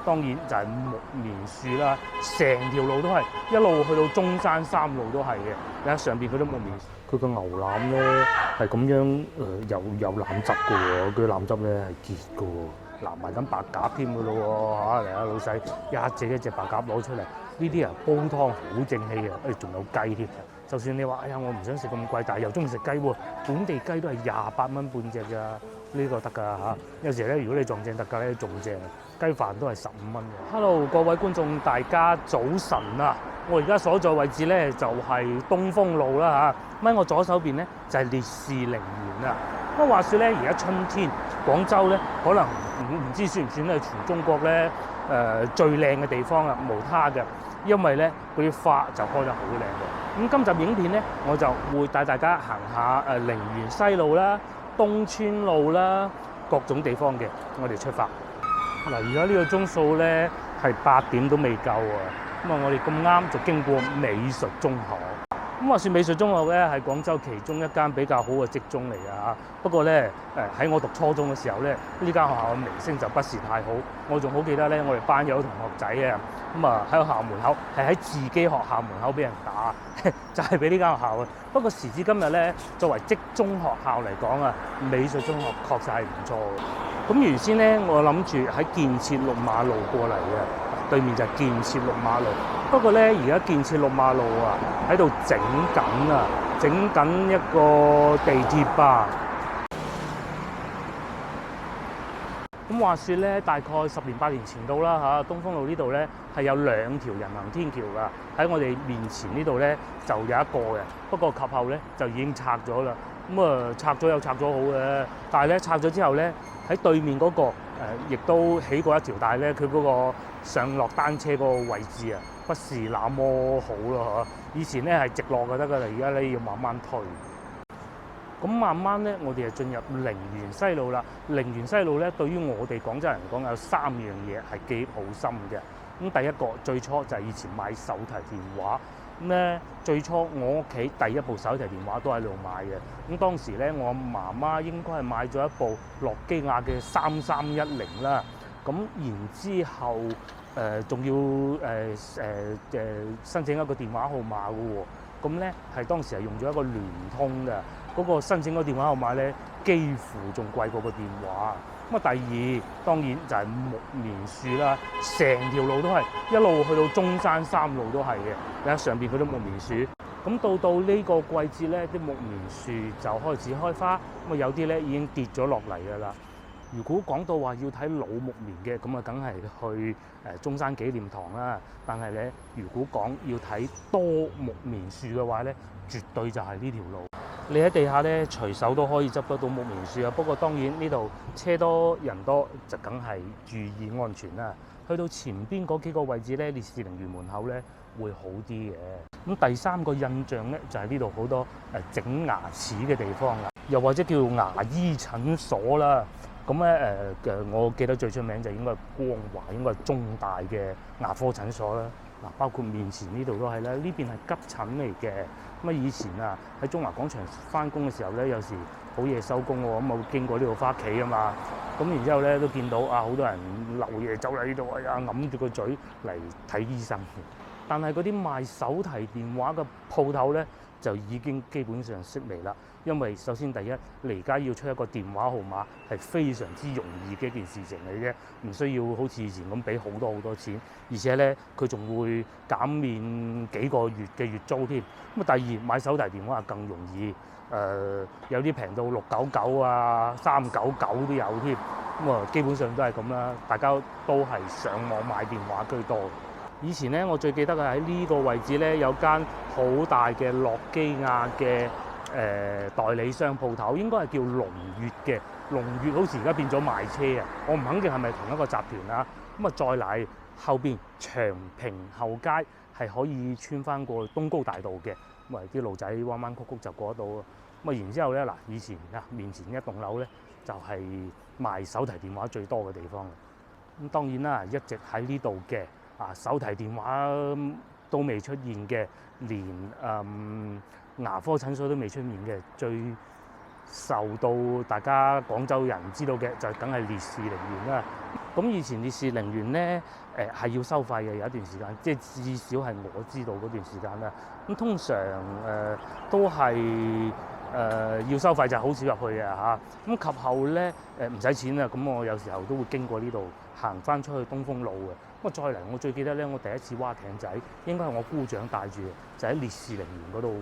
當然就係木棉樹啦，成條路都係一路去到中山三路都係嘅。你睇上邊嗰啲木棉，佢個牛腩咧係咁樣有腩汁嘅喎，佢腩汁咧係結嘅喎，攬埋緊白鴿添嘅咯喎嚇！嚟啊老細，一隻白鴿攞出嚟，呢啲啊煲湯好正氣啊！仲有雞添。就算你話哎呀我唔想食咁貴，但係又中意食雞喎，本地雞都係28蚊半隻㗎，呢個得㗎嚇。有時咧如果你撞正特價咧仲正，雞飯都係15蚊嘅。Hello 各位觀眾大家早晨啊！我而家所在位置咧就係東風路啦嚇，咁喺我左手邊咧就係烈士陵園啊。咁話說咧而家春天廣州咧可能唔知算唔算係全中國咧最靚嘅地方啦，無他嘅，因為咧嗰啲花就開得好靚嘅。咁今集影片咧，我就會帶大家行下陵園西路啦、東川路啦，各種地方嘅。我哋出發。嗱，而家呢個鐘數咧係8點都未夠啊！咁啊，我哋咁啱就經過美術中學。咁話說美術中學咧係廣州其中一間比較好嘅職中嚟㗎嚇。不過咧喺我讀初中嘅時候咧，呢間學校嘅名聲就不是太好。我仲好記得咧，我哋班有同學仔啊，咁啊喺學校門口係喺自己學校門口俾人打，就係俾呢間學校啊。不過時至今日咧，作為職中學校嚟講啊，美術中學確實係唔錯嘅。咁原先咧，我諗住喺建設綠馬路過嚟嘅，對面就係建設綠馬路。不過咧，而家建設綠馬路啊，喺度整緊一個地鐵吧。咁話說咧，大概10年8年前到啦嚇，東風路呢度咧係有2條人行天橋㗎，喺我哋面前呢度咧就有一個嘅，不過及後咧就已經拆咗啦。咁啊拆咗又拆咗好嘅，但係咧拆咗之後咧喺對面嗰個亦都起過一條，但係咧佢嗰個上落單車嗰個位置啊，不是那麼好咯嚇。以前咧係直落就得㗎啦，而家咧要慢慢推。咁慢慢咧，我哋就進入陵園西路啦。陵園西路咧，對於我哋廣州人講有3樣嘢係記憶好深嘅。咁第一個最初就係以前買手提電話。咁咧最初我屋企第一部手提電話都喺度買嘅。咁當時咧，我媽媽應該係買咗一部諾基亞嘅3310啦。咁然之後仲要申請一個電話號碼嘅喎。咁咧係當時係用咗一個聯通嘅。嗰個申請個電話號碼咧，幾乎仲貴過個電話。咁啊，第二當然就係木棉樹啦，成條路都係一路去到中山三路都係嘅。你睇上邊嗰啲木棉樹。咁到呢個季節咧，啲木棉樹就開始開花。咁啊，有啲咧已經跌咗落嚟㗎啦。如果講到話要睇老木棉嘅，咁啊，梗係去中山紀念堂啦。但係咧，如果講要睇多木棉樹嘅話咧，絕對就係呢條路。你喺地下咧，隨手都可以執得到木棉樹啊！不過當然呢度車多人多，就梗係注意安全啦。去到前邊嗰幾個位置咧，烈士陵園門口咧會好啲嘅。咁第三個印象咧，就係呢度好多整牙齒嘅地方啦，又或者叫牙醫診所啦。咁咧我記得最出名就應該係光華，應該係中大嘅牙科診所啦。嗱，包括面前呢度都係啦，呢邊係急診嚟嘅。咁啊，以前啊喺中華廣場翻工嘅時候咧，有時好夜收工喎，咁啊會經過呢度翻屋企啊嘛。咁然之後咧都見到啊，好多人漏夜走嚟呢度，哎呀揞住個嘴嚟睇醫生。但係嗰啲賣手提電話嘅鋪頭咧，就已經基本上式微啦。因為首先第一，你而家要出一個電話號碼係非常之容易嘅一件事情嚟啫，唔需要好似以前咁俾好多錢，而且咧佢仲會減免幾個月嘅月租添。咁啊，第二買手提電話更容易，有啲平到699啊、399都有添。咁啊，基本上都係咁啦，大家都係上網買電話居多。以前咧，我最記得嘅喺呢個位置咧，有間好大嘅諾基亞嘅代理商鋪頭，應該係叫龍悅嘅。龍悅好似而家變咗賣車啊，我唔肯定係咪同一個集團啊。咁啊，再嚟後邊長平後街係可以穿翻過東高大道嘅，咁啊啲路仔彎彎曲曲就過得到。咁啊，然之後咧嗱，以前啊面前一棟樓咧就係賣手提電話最多嘅地方。咁當然啦，一直喺呢度嘅。手提電話都未出現嘅，連牙科診所都未出現嘅，最受到大家廣州人知道嘅就梗係烈士陵園啦。咁以前烈士陵園咧，係要收費嘅，有一段時間，即係至少係我知道嗰段時間啦。咁通常都係要收費，就好少入去嘅嚇。咁及後咧唔使錢啦，咁我有時候都會經過呢度行翻出去東風路嘅。咁再嚟，我最記得咧，我第一次划艇仔應該係我姑丈帶住嘅，就喺烈士陵園嗰度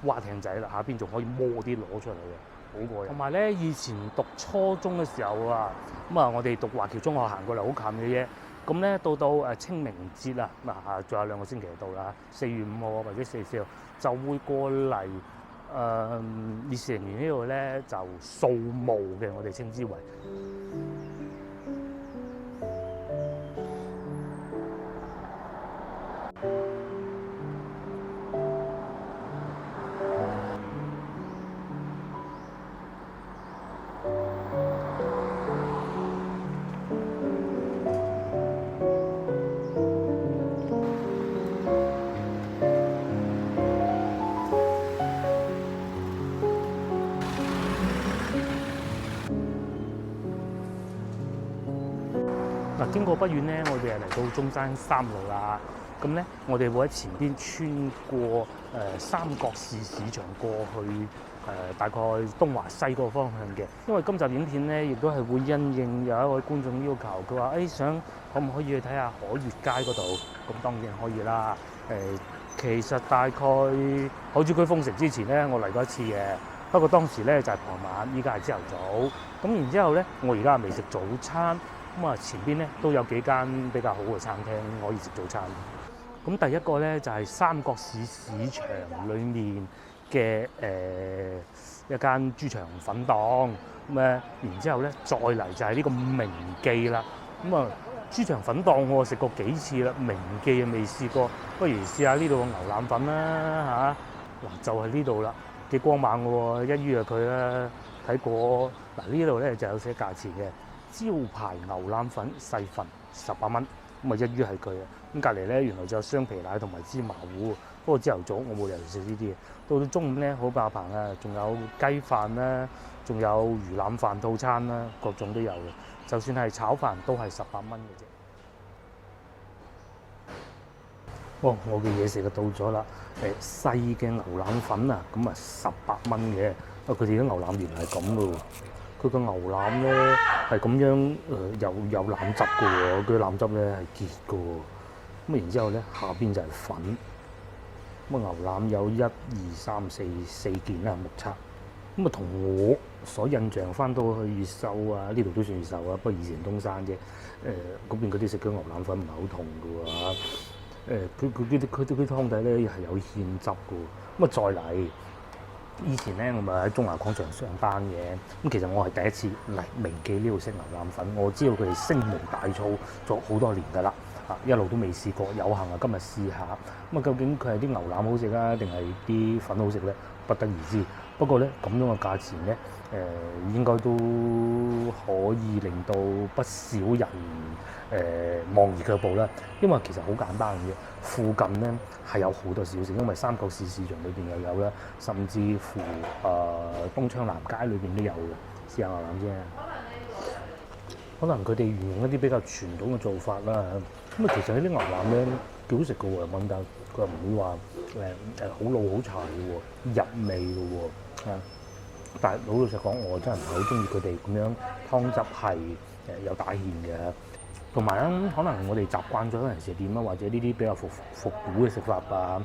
划艇仔啦，下邊仲可以摸啲螺出嚟嘅，好過癮。同埋咧，以前讀初中嘅時候啊，咁啊，我哋讀華僑中學行過嚟好近嘅啫。咁咧到清明節啦，仲有2個星期就到啦，4月5號或者4月4號就會過嚟烈士陵園呢度咧就掃墓嘅，我哋稱之為。嗱，經過不遠咧，我哋係嚟到中山3路啦。咁咧，我哋會喺前邊穿過三角市市場過去大概東華西嗰個方向嘅。因為今集影片咧，亦都係會因應有一位觀眾要求，佢話想可唔可以去睇下海悅街嗰度？咁當然可以啦。其實大概海珠區封城之前咧，我嚟過一次嘅。不過當時咧就係傍晚，依家係朝頭早。咁然之後咧，我而家未食早餐。咁啊，前邊咧都有幾間比較好嘅餐廳可以食早餐。咁第一個咧就係三角市市場裏面嘅一間豬腸粉檔。咁然之後咧再嚟就係呢個明記啦。咁啊，豬腸粉檔我食過幾次啦，明記啊未試過，不如試下呢度嘅牛腩粉啦嚇。嗱，就係呢度啦，幾光猛嘅喎，一於佢啦。睇過嗱，呢度咧就有寫價錢嘅。招牌牛腩粉細份18蚊，咁啊一於係佢啊。咁隔離咧原來就有雙皮奶同埋芝麻糊。不過朝頭早我冇理由食呢啲嘢。到中午咧好爆棚啊，仲有雞飯啦，仲有魚腩飯套餐啦，各種都有嘅。就算係炒飯都係18蚊嘅啫。我嘅嘢食就到咗啦。細嘅牛腩粉啊，咁啊18蚊嘅。佢哋啲牛腩原來係咁嘅喎。佢個牛腩咧係咁樣有腩汁嘅喎，佢腩汁咧係結嘅喎。咁然之後咧下邊就係粉。咁牛腩有1、2、3、4件啦，目測。咁同我所印象翻到去越秀啊，呢度都算越秀啊，不過以前東山啫。嗰邊嗰啲食嘅牛腩粉唔係好同嘅喎。佢啲湯底咧係有芡汁嘅喎。咁啊再嚟。以前咧，我咪喺中華廣場上班嘅。咁其實我係第一次嚟明記呢度食牛腩粉。我知道佢哋聲名大噪咗好多年㗎啦，一路都未試過，有幸啊今日試下。咁啊，究竟佢係啲牛腩好食啊，定係啲粉好食咧？不得而知。不過咧，咁樣嘅價錢咧，應該都可以令到不少人望而卻步啦。因為其實好簡單嘅啫，附近咧係有好多小食，因為三角市市場裏邊又有啦，甚至乎東昌南街裏邊都有嘅。試下牛腩啫，可能佢哋沿用一啲比較傳統嘅做法啦。咁啊，其實呢啲牛腩咧幾好食嘅喎，問但佢又唔會話好老好柴嘅喎，入味嘅喎。但係老實講，我真係唔係好中意佢哋咁樣湯汁係有打芡嘅。同埋咧，可能我哋習慣咗人食店啊，或者呢啲比較復古嘅食法啊，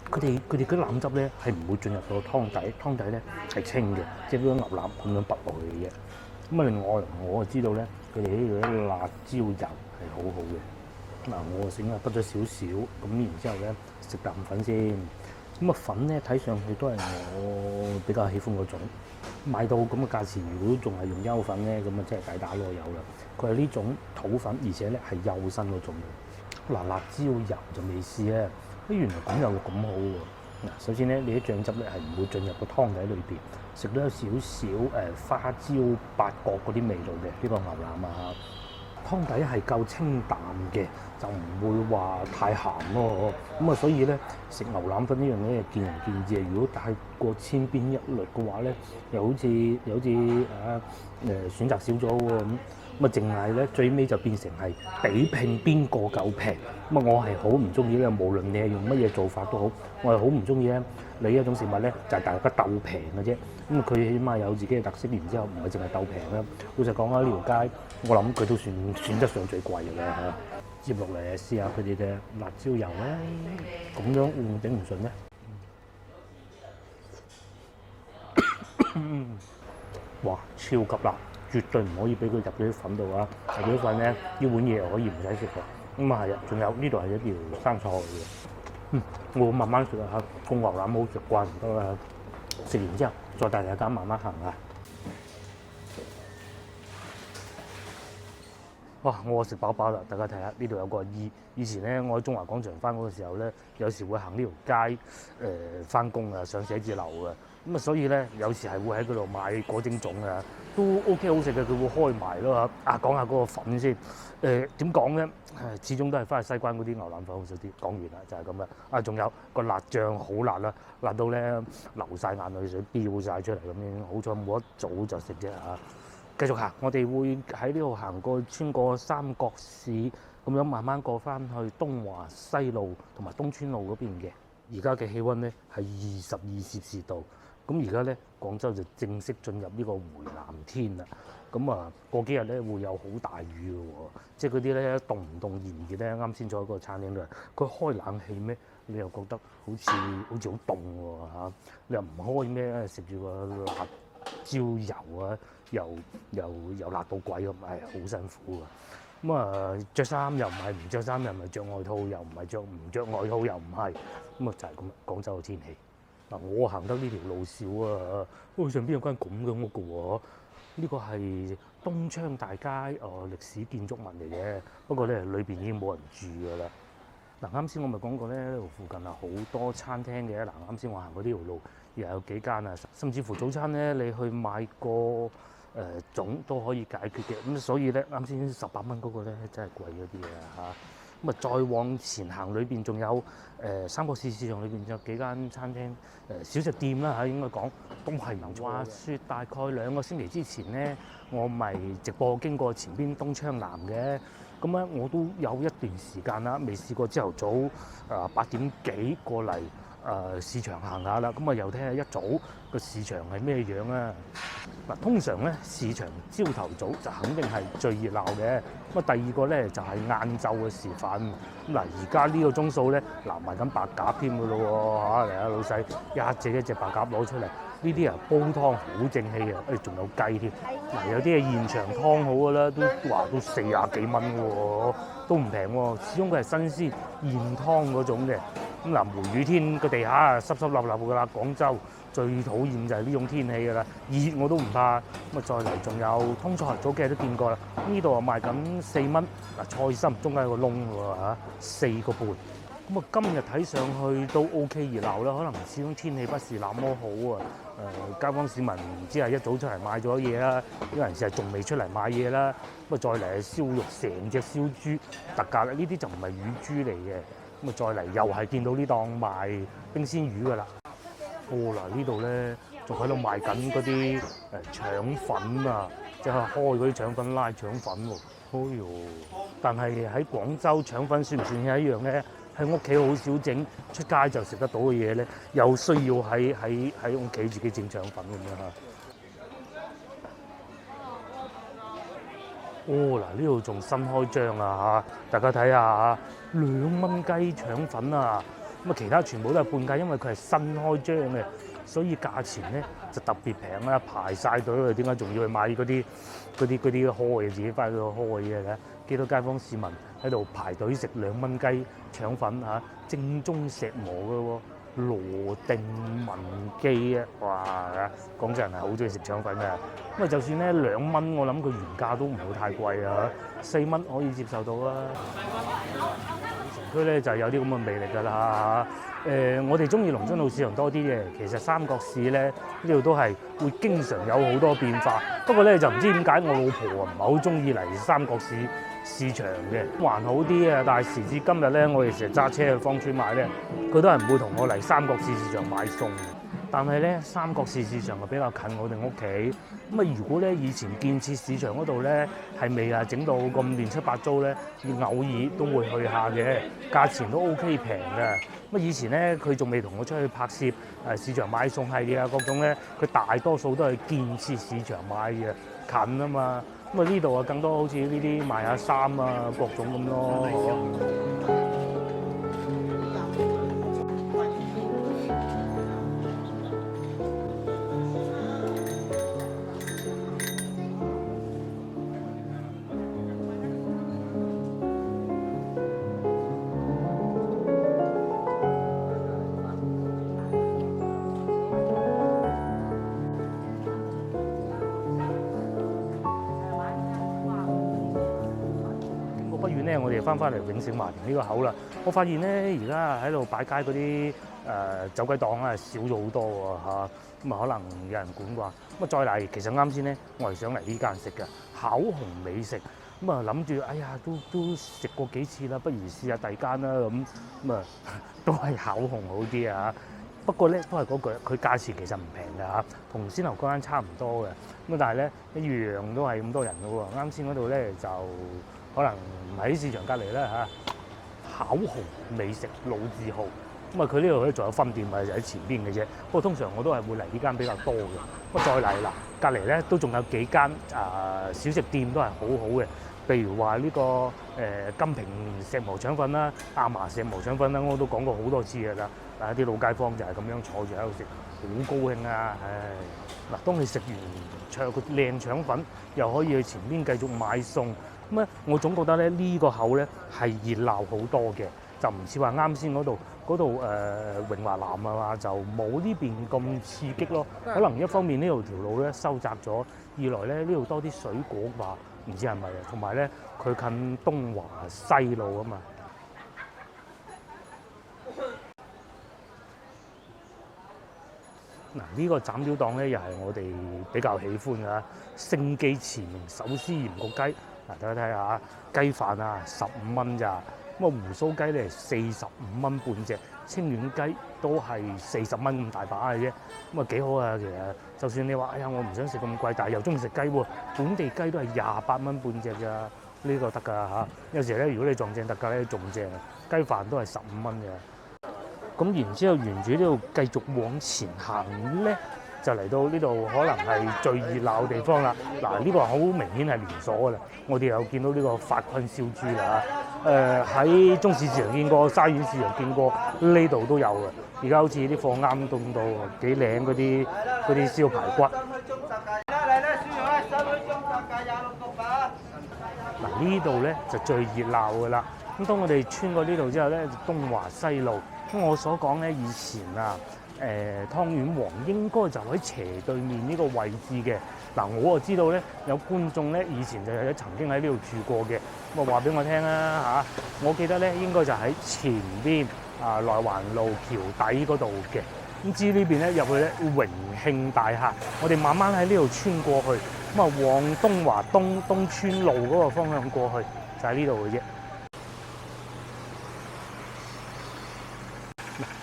佢哋嗰啲腩汁咧係唔會進入到湯底，湯底咧係清嘅，即係嗰啲牛腩咁樣拔落去嘅啫。咁啊，另外我就知道咧，佢哋呢度啲辣椒油係好好嘅。嗱，我醒啊，得咗少少，咁然之後咧食啖粉先。咁啊粉咧睇上去都係我比較喜歡嗰種。買到咁嘅價錢，如果仲係用優粉咧，咁啊真係抵打籮柚啦。佢係呢種土粉，而且咧係幼身嗰種。嗱，辣椒油就未試啊！原來咁又咁好喎。嗱，首先咧，你啲醬汁咧係唔會進入個湯底裏邊，食到有少少花椒、八角嗰啲味道嘅呢個牛腩啊。湯底係夠清淡嘅，就唔會話太鹹咯。咁啊，所以咧食牛腩粉呢樣嘢見仁見智啊。如果太過千篇一律嘅話咧，又好似選擇少咗喎。咁咁啊淨係咧最尾就變成係比拼邊個夠平。咁啊我係好唔中意咧，無論你係用乜嘢做法都好，我係好唔中意咧你一種食物咧就係大家鬥平嘅啫。咁佢起碼有自己嘅特色，然之後唔係淨係鬥平啦。老實講啊，呢條街我諗佢都算得上最貴嘅啦嚇。接落嚟試下佢哋嘅辣椒油咧，咁樣會唔會頂唔順咧？哇！超級辣，絕對唔可以俾佢入到啲粉度啊！入咗啲粉咧，呢碗嘢可以唔使食嘅。咁啊係啊，仲有呢度係一條生菜嚟嘅。我會慢慢食啊，個牛腩冇食慣唔得啦。食完之後再帶大家慢慢行啊！哇！我食飽飽啦，大家睇下呢度有個阿姨。以前咧，我喺中華廣場翻嗰個時候咧，有時會行呢條街翻工啊，上寫字樓啊。咁啊，所以咧有時係會喺嗰度買果蒸粽啊，都 OK 好食嘅。佢會開埋咯嚇。講下嗰個粉先。點講咧？始終都係翻去西關嗰啲牛腩粉好食啲。講完啦，就係咁啦。仲有個辣醬好辣啦，辣到咧流晒眼淚水，飆晒出嚟咁樣。好彩冇一早就食啫嚇。繼續行，我哋會喺呢度行過穿過三角市，咁樣慢慢過翻去東華西路同埋東川路嗰邊嘅。而家嘅氣温咧係22攝氏度，咁而家咧廣州就正式進入呢個回南天啦。咁啊過幾日咧會有好大雨嘅喎，即係嗰啲咧凍唔凍熱唔熱咧？啱先坐喺個餐廳度，佢開冷氣咩？你又覺得好似好凍喎嚇，你又唔開咩？食住個辣椒油啊，又辣到鬼咁，好辛苦啊！咁啊，著衫又唔係，唔着衫又唔係，着外套又唔係，唔着外套又唔係，咁啊就係咁。廣州嘅天氣嗱，我行得呢條路少啊，上邊有間咁嘅屋嘅喎，呢個係東昌大街歷史建築物嚟嘅，不過咧裏邊已經冇人住㗎啦。嗱，啱先我咪講過咧，呢度附近啊好多餐廳嘅。嗱，啱先我行過呢條路，又有幾間啊，甚至乎早餐咧，你去買個粽都可以解決嘅。咁所以咧，啱先18蚊嗰個咧真係貴咗啲啊嚇。咁啊，再往前行裏邊仲有三角市場裏邊仲有幾間餐廳小食店啦嚇，應該講都係唔錯。話説大概2個星期之前咧，我咪直播經過前邊東昌南嘅。咁咧，我都有一段時間啦，未試過朝頭早8點幾過嚟市場行下啦。咁啊，又睇下一早個市場係咩樣啊？嗱，通常咧市場朝頭早就肯定係最熱鬧嘅。咁啊，第二個咧就係晏晝嘅時分。咁嗱，而家呢個鐘數咧，賣緊白鴿添㗎咯喎嚇！嚟啊，老細一隻白鴿攞出嚟。呢啲啊煲湯好正氣啊！仲有雞添。嗱，有啲係現場湯好㗎啦，都話到40幾蚊喎，都唔平喎。始終佢係新鮮現湯嗰種嘅。咁嗱，梅雨天個地下啊濕濕立立㗎啦。廣州最討厭就係呢種天氣㗎啦，熱我都唔怕。咁啊，再嚟仲有通菜，早幾日都見過啦。呢度啊賣緊4蚊。嗱，菜心中間有個窿喎嚇，4個半。咁啊，今日睇上去都 OK 熱鬧啦，可能始終天氣不是那麼好啊。街坊市民唔知係一早出嚟買咗嘢啦，有人係仲未出嚟買嘢啦。咁啊，再嚟係燒肉，成隻燒豬特價啦，呢啲就唔係乳豬嚟嘅。咁啊，再嚟又係見到呢檔賣冰鮮魚噶啦。嗱，呢度咧仲喺度賣緊嗰啲腸粉啊，即係開嗰啲腸粉拉腸粉喎。但係喺廣州腸粉算唔算係一樣咧？喺屋企好少整，出街就食得到嘅嘢咧，又需要喺屋企自己整腸粉咁樣嚇。嗱，呢度仲新開張啊嚇！大家睇下嚇，2蚊雞腸粉啊！咁啊，其他全部都係半價，因為佢係新開張嘅，所以價錢咧就特別平啦，排晒隊啊！點解仲要去買嗰啲開嘅，自己翻去開嘅咧？幾多街坊市民喺度排隊食2蚊雞腸粉嚇，正宗石磨嘅喎，羅定文記啊！哇！廣州人係好中意食腸粉嘅。咁啊，就算咧2蚊，我諗佢原價都唔會太貴啊，4蚊可以接受到啦。城區咧就有啲咁嘅魅力㗎啦嚇。我哋中意農村路市場多啲嘅，其實三角市咧呢度都係會經常有好多變化。不過咧就唔知點解我老婆啊唔係好中意嚟三角市場嘅，還好啲啊。但係時至今日咧，我哋成日揸車去芳村買咧，佢都係唔會同我嚟三角市場買餸。但係咧三角市市場就比較近我哋屋企。咁啊，如果咧以前建設市場嗰度咧係未整到咁亂七八糟咧，要偶爾都會去下嘅，價錢都 OK 平嘅。咁以前咧佢仲未同我出去拍攝市場買餸系列啊各種咧，佢大多數都係建設市場買嘅，近啊嘛。咁啊呢度更多好似呢啲賣下衫啊各種咁咯。不遠咧，我哋翻嚟永盛華庭呢個口啦。我發現咧，而家喺度擺街嗰啲走鬼檔啊，少咗好多喎嚇。咁啊，可能有人管啩。咁啊，再嚟，其實啱先咧，我係想嚟呢間食嘅巧紅美食。咁啊，諗住，哎呀，都食過幾次啦，不如試下第二間啦咁。咁啊，都係巧紅好啲啊。不過咧，都係嗰句，佢價錢其實唔平㗎嚇，同先頭嗰間差唔多嘅。咁但係咧，一樣都係咁多人嘅喎。啱先嗰度咧就可能唔喺市場隔離啦嚇。巧紅美食老字號，咁啊佢呢度咧仲有分店啊，就喺前邊嘅啫。不過通常我都係會嚟呢間比較多嘅。不過再嚟嗱，隔離咧都仲有幾間小食店都係好好嘅。譬如話呢個金平石磨腸粉啦、亞麻石磨腸粉啦，我都講過好多次㗎啦。嗱，啲老街坊就係咁樣坐住喺度食，好高興啊！唉，嗱，當你食完腸個靚腸粉，又可以去前邊繼續買餸，咁咧，我總覺得咧呢個口咧係熱鬧好多嘅，就唔似話啱先嗰度榮華南啊嘛，就冇呢邊咁刺激咯。可能一方面呢度條路咧收窄咗，二來咧呢度多啲水果吧，唔知係咪啊？同埋咧佢近東華西路啊嘛。嗱，呢個斬料檔咧又係我哋比較喜歡嘅，盛記馳名手撕鹽焗雞。嗱，大家睇下雞飯啊，15蚊咋，咁啊胡鬚雞咧45蚊半隻，清遠雞都係40蚊咁大把嘅啫，咁啊幾好啊！其實就算你話哎呀我唔想食咁貴，但係又中意食雞喎，本地雞都係28蚊半隻㗎，呢個得㗎嚇。有時咧如果你撞正特價咧仲正啊，雞飯都係15蚊嘅。咁然之後，沿住呢度繼續往前行咧，就嚟到呢度可能係最熱鬧嘅地方啦。嗱，呢個好明顯係連鎖㗎啦。我哋又見到呢個法坤燒豬啦，喺中市市場見過，沙縣市場見過，呢度都有嘅。而家好似啲貨啱凍到幾靚嗰啲燒排骨。嗱，呢度咧就最熱鬧㗎啦。咁當我哋穿過呢度之後咧，東華西路。咁我所講咧，以前啊，湯圓王應該就喺斜對面呢個位置嘅。嗱，我就知道咧，有觀眾咧以前就係曾經喺呢度住過嘅。咁啊話俾我聽啦嚇，我記得咧應該就喺前邊內環路橋底嗰度嘅。咁至於呢邊咧入去咧榮慶大廈，我哋慢慢喺呢度穿過去，咁啊往東華東村路嗰個方向過去，就喺呢度嘅啫。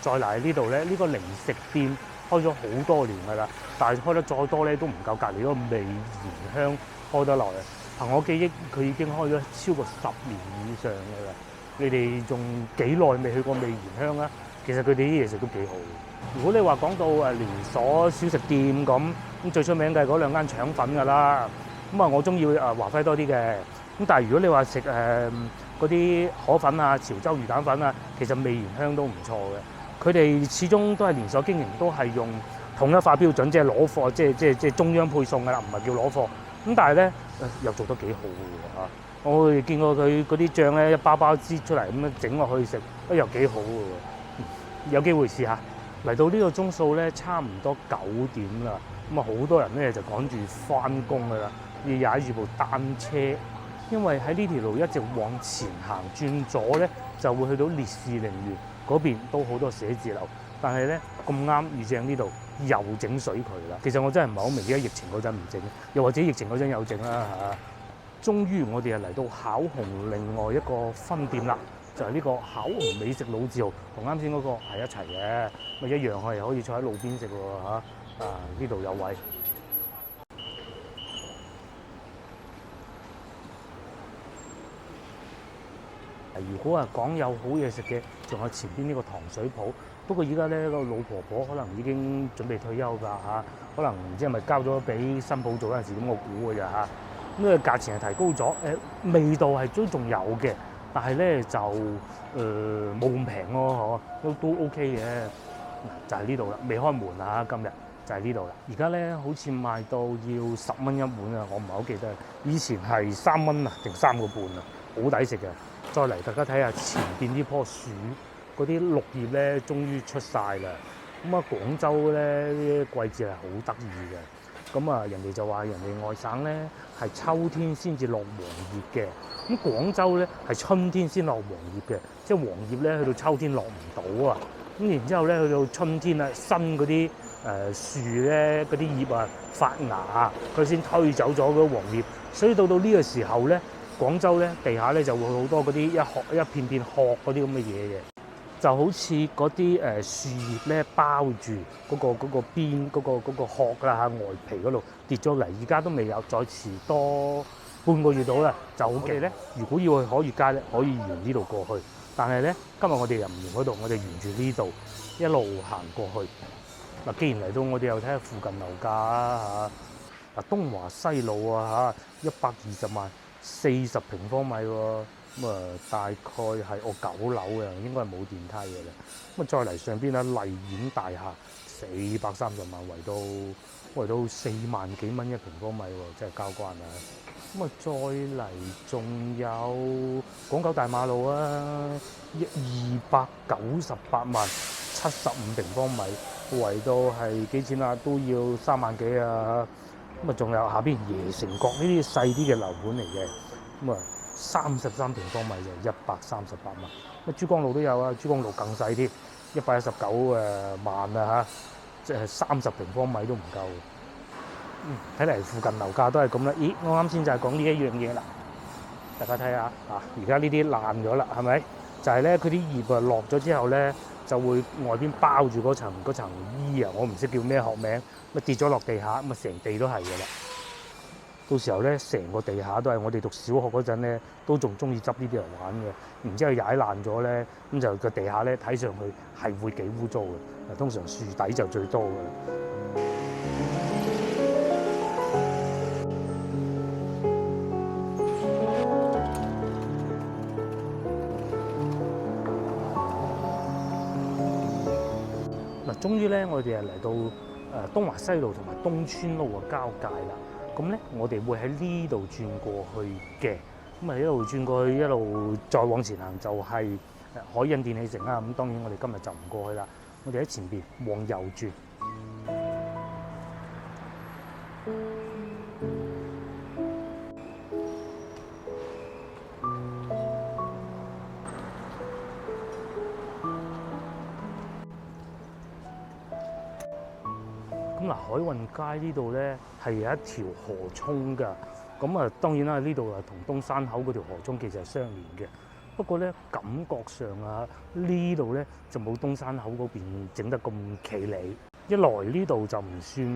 再嚟呢度咧，呢個零食店開咗好多年㗎啦，但係開得再多咧都唔夠隔離嗰個味賢香開得耐啊！憑我記憶，佢已經開咗超過10年以上㗎啦。你哋仲幾耐未去過味賢香啊？其實佢哋啲嘢食都幾好。如果你話講到連鎖小食店咁最出名嘅係嗰兩間腸粉㗎啦。咁啊，我中意華輝多啲嘅。咁但係如果你話食嗰啲河粉啊、潮州魚蛋粉啊，其實味賢香都唔錯嘅。佢哋始終都係連鎖經營，都係用統一化標準，即係攞貨，即係中央配送㗎啦，唔係叫攞貨。咁但係咧又做得幾好嘅嚇。我哋見過佢嗰啲醬咧，一包包擠出嚟咁樣整落去食，又幾好嘅喎。有機會試下。嚟到呢個鐘數咧，差唔多9點啦。咁啊，好多人咧就趕住翻工㗎啦，要踩住部單車。因為喺呢條路一直往前行，轉左咧就會去到烈士陵園嗰邊，都好多寫字樓。但係咧咁啱遇正呢度又整水渠啦。其實我真係唔係好明，而家疫情嗰陣唔整，又或者疫情嗰陣有整啦嚇。終於我哋又嚟到巧紅另外一個分店啦，就係呢個巧龍美食老字號，同啱先嗰個係一齊嘅，咪一樣係可以坐喺路邊食喎嚇。呢度有位。如果講有好嘢食嘅，仲有前邊呢個糖水鋪。不過而家咧個老婆婆可能已經準備退休㗎嚇，可能唔知係咪交咗俾新抱做嗰陣時咁我估㗎咋嚇。咁個價錢係提高咗，味道係都仲有嘅，但係咧就冇咁平咯，都 OK 嘅。就係呢度啦，未開門啊，今日就係呢度啦。而家咧好似賣到要10蚊一碗啊，我唔係好記得，以前係3蚊啊定3個半啊，好抵食嘅。再嚟大家睇下前邊呢棵樹嗰啲綠葉咧，終於出晒啦。咁啊，廣州咧呢啲季節係好得意嘅。咁啊，人哋就話人哋外省咧係秋天先至落黃葉嘅，咁廣州咧係春天先落黃葉嘅，即係黃葉咧去到秋天落唔到啊。咁然之後咧去到春天啊，新嗰啲樹咧嗰啲葉啊發芽，佢先推走咗嗰個黃葉，所以到呢個時候咧，廣州咧地下咧就會好多嗰啲一片片殼嗰啲咁嘅嘢嘅，就好似嗰啲樹葉咧包住嗰個邊嗰個殼啦嚇，外皮嗰度跌咗嚟，而家都未有，再遲多半個月到啦就好嘅咧。如果要去可悅街咧，可以沿呢度過去，但係咧今日我哋又唔沿嗰度，我哋沿住呢度一路行過去。嗱，既然嚟到，我哋又睇下附近樓價啊嚇。嗱，東華西路啊嚇，120萬40平方米喎。咁啊，大概係我9樓嘅，應該係冇電梯嘅啦。咁啊，再嚟上邊啊，麗苑大廈430萬，圍到4萬幾蚊一平方米喎，真係交關啊！咁啊，再嚟仲有廣九大馬路啊，298萬75平方米，圍到係幾錢啊？都要3萬幾啊！咁啊，仲有下邊椰城角呢啲細啲嘅樓盤嚟嘅，咁啊33平方米就138萬。咁珠江路都有啊，珠江路更細啲，119萬啊嚇，即係30平方米都唔夠。睇嚟附近樓價都係咁啦。咦，我啱先就係講呢一樣嘢啦，大家睇下啊，而家呢啲爛咗啦，係咪？就係咧，佢啲葉啊落咗之後咧，就會外邊包住嗰層衣啊，我唔識叫咩學名，咁跌咗落地下，咁啊成地都係嘅啦。到時候咧，成個地下都係，我哋讀小學嗰陣咧，都仲中意執呢啲嚟玩嘅。然之後踩爛咗咧，咁就個地下咧睇上去係會幾污糟嘅。通常樹底就最多嘅啦。嗱，終於咧，我哋係嚟到東華西路同埋東川路嘅交界啦。咁咧，我哋會喺呢度轉過去嘅。咁啊，一路轉過去，一路再往前行就係海印電器城啦。咁當然我哋今日就唔過去啦，我哋喺前邊往右轉。咁嗱，海運街呢度咧係有一條河涌㗎。咁啊，當然啦，呢度啊同東山口嗰條河涌其實係相連嘅。不過咧，感覺上啊，呢度咧就冇東山口嗰邊整得咁企理。一來呢度就唔算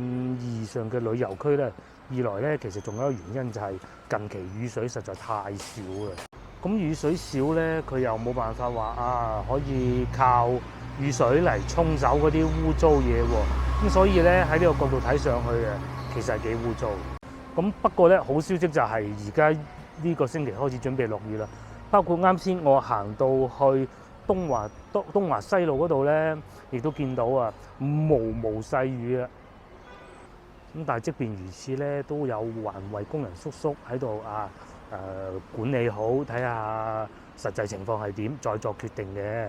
意義上嘅旅遊區咧，二來咧其實仲有一個原因就係近期雨水實在太少啦。咁雨水少咧，佢又冇辦法話啊可以靠雨水嚟沖走嗰啲污糟嘢喎。咁所以咧喺呢個角度睇上去啊，其實係幾污糟。咁不過咧，好消息就係而家呢個星期開始準備落雨啦。包括啱先我行到去東華西路嗰度咧，亦都見到啊毛細雨啊。咁但係即便如此咧，都有環衛工人叔叔喺度管理好，睇下實際情況係點，再作決定嘅。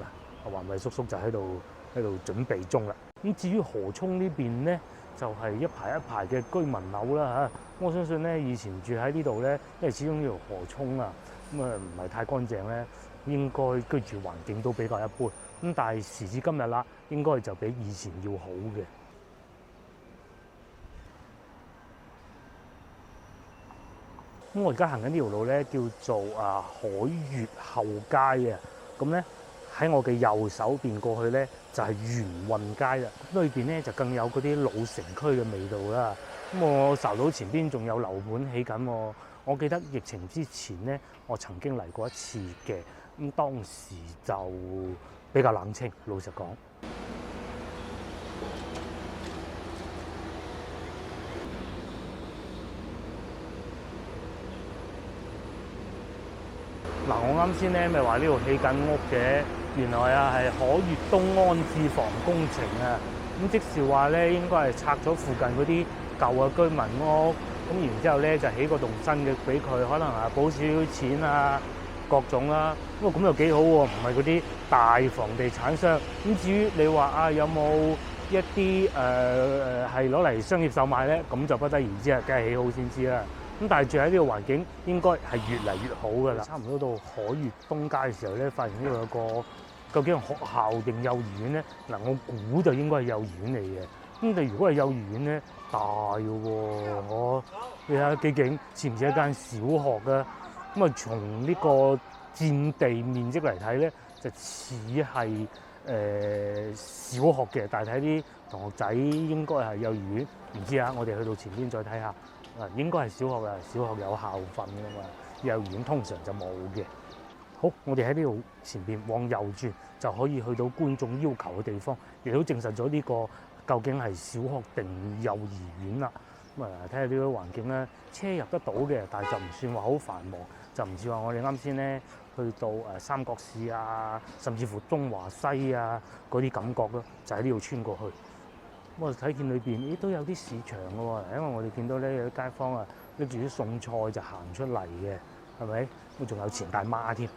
嗱，環衛叔叔就喺度準備中啦。咁至於河涌呢邊咧，就係一排一排嘅居民樓啦嚇。我相信咧，以前住喺呢度咧，因為始終呢條河涌啊，咁啊唔係太乾淨咧，應該居住環境都比較一般。咁但係時至今日啦，應該就比以前要好嘅。咁我而家行緊呢條路咧，叫做海悅後街啊。咁咧喺我嘅右手邊過去咧，就係元運街啦。咁裏邊咧就更有嗰啲老城區嘅味道啦。咁我睄到前邊仲有樓盤起緊喎。我記得疫情之前咧，我曾經嚟過一次嘅。咁當時就比較冷清，老實講。嗱，我啱先咧咪話呢度起緊屋嘅，原來係海悅東安置房工程啊。咁即是話咧，應該係拆咗附近嗰啲舊嘅居民屋，咁然之後咧就起個棟新嘅俾佢，可能補少少錢啊，各種啦。咁又幾好喎，唔係嗰啲大房地產商。咁至於你話有冇一啲係攞嚟商業售賣咧，咁就不得而知啊，梗係起好先知啦。咁但係住喺呢個環境應該係越嚟越好㗎啦。差唔多到海悅東街嘅時候咧，發現呢度有個究竟係學校定幼兒園咧？嗱，我估就應該係幼兒園嚟嘅。咁但如果係幼兒園咧，大嘅喎，你睇下幾勁，似唔似一間小學㗎？咁從呢個佔地面積嚟睇咧，就似係小學嘅，但係睇啲同學仔應該係幼兒園，唔知啊。我哋去到前邊再睇下。應該係小學啊，小學有校訓㗎嘛，幼兒園通常就冇嘅。好，我哋喺呢度前邊往右轉，就可以去到觀眾要求嘅地方，亦都證實咗呢個究竟係小學定幼兒園啦。咁睇下呢個環境咧，車入得到嘅，但係就唔算話好繁忙，就唔似話我哋啱先咧去到三角市啊，甚至乎中華西啊嗰啲感覺咯，就喺呢度穿過去。我睇見裏邊，咦都有啲市場嘅喎，因為我哋見到咧有啲街坊拎住啲餸菜就行出嚟嘅，係咪？咁仲有錢大媽添。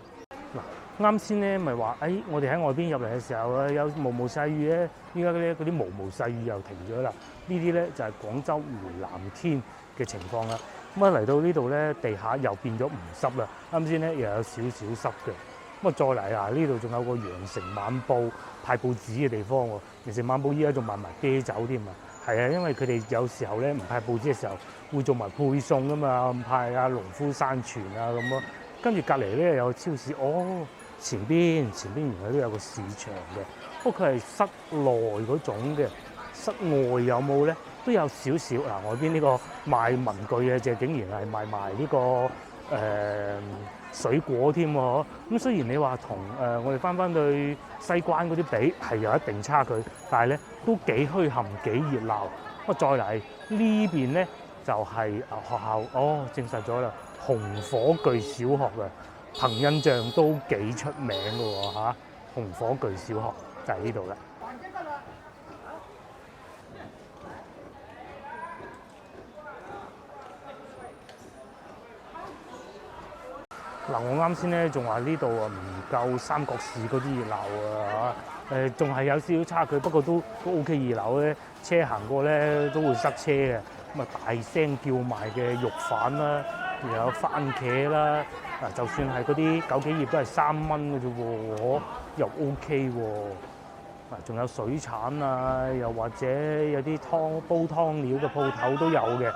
嗱，啱先咧咪話，我哋喺外邊入嚟嘅時候有毛毛細雨咧，依家咧嗰啲毛毛細雨又停咗啦。呢啲咧就係廣州梅藍天嘅情況啦。咁嚟到呢度咧，地下又變咗唔濕啦。啱先咧又有少少濕嘅。咁再嚟呢度仲有個羊城晚報派報紙嘅地方喎。羊城晚報依家仲賣埋啤酒添啊。係啊，因為佢哋有時候咧唔派報紙嘅時候，會做埋配送㗎嘛，派農夫山泉啊咁咯。跟住隔離咧有個超市，前邊原來都有個市場嘅，不過佢係室內嗰種嘅，室外有冇咧？都有少少。外邊呢個賣文具嘅，就竟然係賣埋呢個水果添喎。咁雖然你話同我哋翻去西關嗰啲比係有一定差距，但係咧都幾墟冚幾熱鬧。再嚟呢邊咧就係學校，證實咗啦，紅火炬小學啊，憑印象都幾出名嘅喎嚇。紅火炬小學就係呢度啦。我啱先咧仲話呢度唔夠三角市嗰啲熱鬧啊嚇，仲係有少少差距，不過都 OK 熱鬧咧，車行過咧都會塞車嘅。咁大聲叫賣嘅肉販啦，又有番茄啦，就算係嗰啲枸杞葉都係3蚊嘅啫喎，又 OK 喎。仲有水產啊，又或者有啲煲湯料嘅鋪頭都有嘅。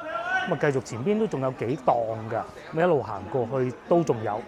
繼續前邊都仲有幾檔㗎，咁一路行過去都仲有。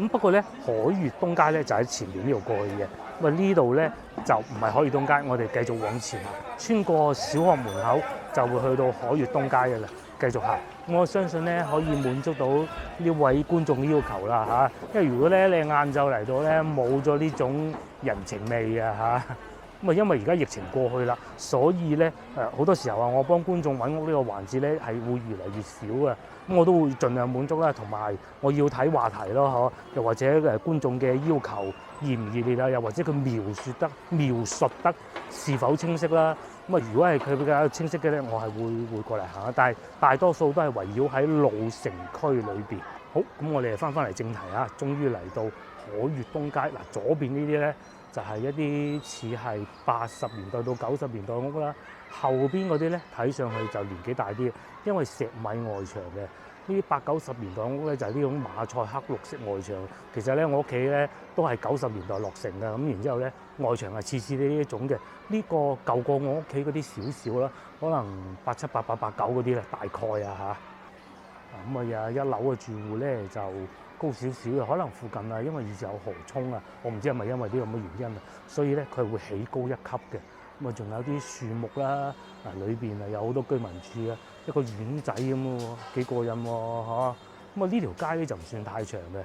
不過咧，海悅東街咧就喺前面呢度過去嘅。呢度咧就唔係海悅東街，我哋繼續往前行，穿過小學門口就會去到海悅東街嘅啦。繼續行，我相信咧可以滿足到呢位觀眾嘅要求啦嚇。因為如果咧你晏晝嚟到咧，冇咗呢種人情味啊嚇。因為而家疫情過去啦，所以咧好多時候我幫觀眾揾屋呢個環節咧係會越嚟越少啊。我都會盡量滿足啦，同埋我要睇話題咯，又或者觀眾嘅要求熱唔熱烈啊，又或者佢描述得是否清晰啦。如果係佢比較清晰嘅咧，我係會過嚟行，但係大多數都係圍繞喺老城區裏邊。好，咁我哋翻嚟正題啊，終於嚟到海悅東街。左邊呢啲咧就係一啲似係80年代到90年代屋啦，後邊嗰啲咧睇上去就年紀大啲，因為石米外牆嘅。呢啲80、90年代屋咧就係呢種馬賽克綠色外牆。其實咧我屋企咧都係90年代落成嘅，咁然之後咧外牆係似呢一種嘅。呢個舊過我屋企嗰啲少少啦，可能87、88、89嗰啲咧大概啊嚇。咁啊，一樓嘅住戶咧就高少少嘅，可能附近啊，因為以前有河涌啊，我唔知係咪因為呢個咁嘅原因啊，所以咧佢會起高一級嘅。咁啊，仲有啲樹木啦，裏邊啊有好多居民處啊，一個院仔咁喎，幾過癮喎嚇。咁啊，呢條街咧就唔算太長嘅，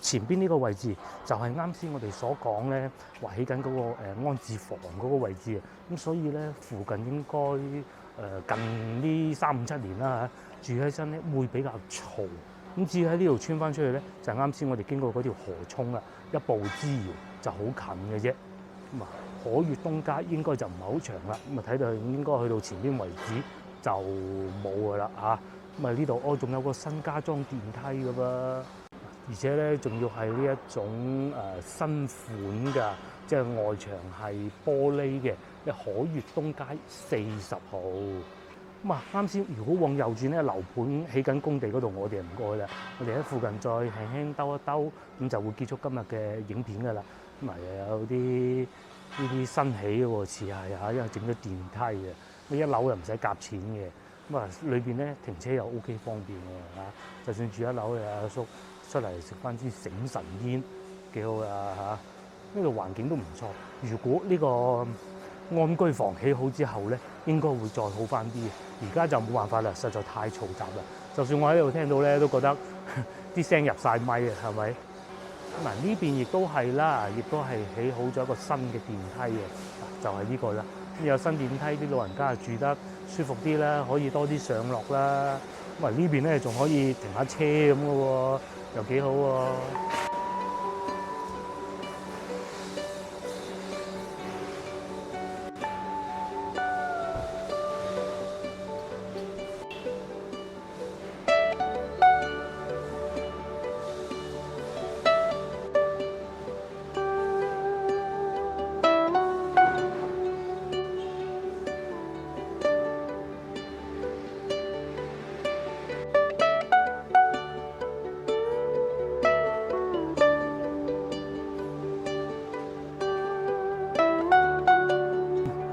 前邊呢個位置就係啱先我哋所講咧話起緊嗰個安置房嗰個位置啊。咁所以咧附近應該近呢3、5、7年啦嚇，住起身咧會比較嘈。咁至於喺呢度穿翻出去咧，就係啱先我哋經過嗰條河涌啊，一步之遙就好近嘅啫。咁啊，可悅東街應該就唔係好長啦。咁啊，睇到應該去到前邊為止就冇噶啦嚇。咁啊，呢度仲有個新加裝電梯噶噃，而且咧仲要係呢一種新款㗎，即係外牆係玻璃嘅，可悅東街40號。咁啊，啱先如果往右轉咧，樓盤起緊工地嗰度，我哋唔過去啦。我哋喺附近再輕輕兜一兜，咁就會結束今日嘅影片㗎啦。咁啊，又有啲呢啲新起嘅喎，似係嚇，因為整咗電梯嘅。咁一樓又唔使夾錢嘅。咁啊，裏邊咧停車又 OK 方便喎嚇。就算住一樓嘅阿叔出嚟食翻支醒神煙，幾好㗎嚇。呢度環境都唔錯。如果呢個安居房起好之後咧，應該會再好翻啲。而家就冇辦法啦，實在太嘈雜啦。就算我喺度聽到咧，都覺得啲聲入晒咪啊，係咪？嗱，呢邊亦都係啦，亦都係起好咗一個新嘅電梯嘅，就係呢個啦。咁有新電梯，啲老人家住得舒服啲啦，可以多啲上落啦。咁啊呢邊咧仲可以停下車咁嘅喎，又幾好喎。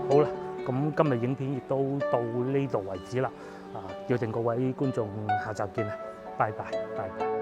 好啦，咁今日影片亦都到呢度為止啦。約定各位觀眾下集見啦，拜拜，拜拜。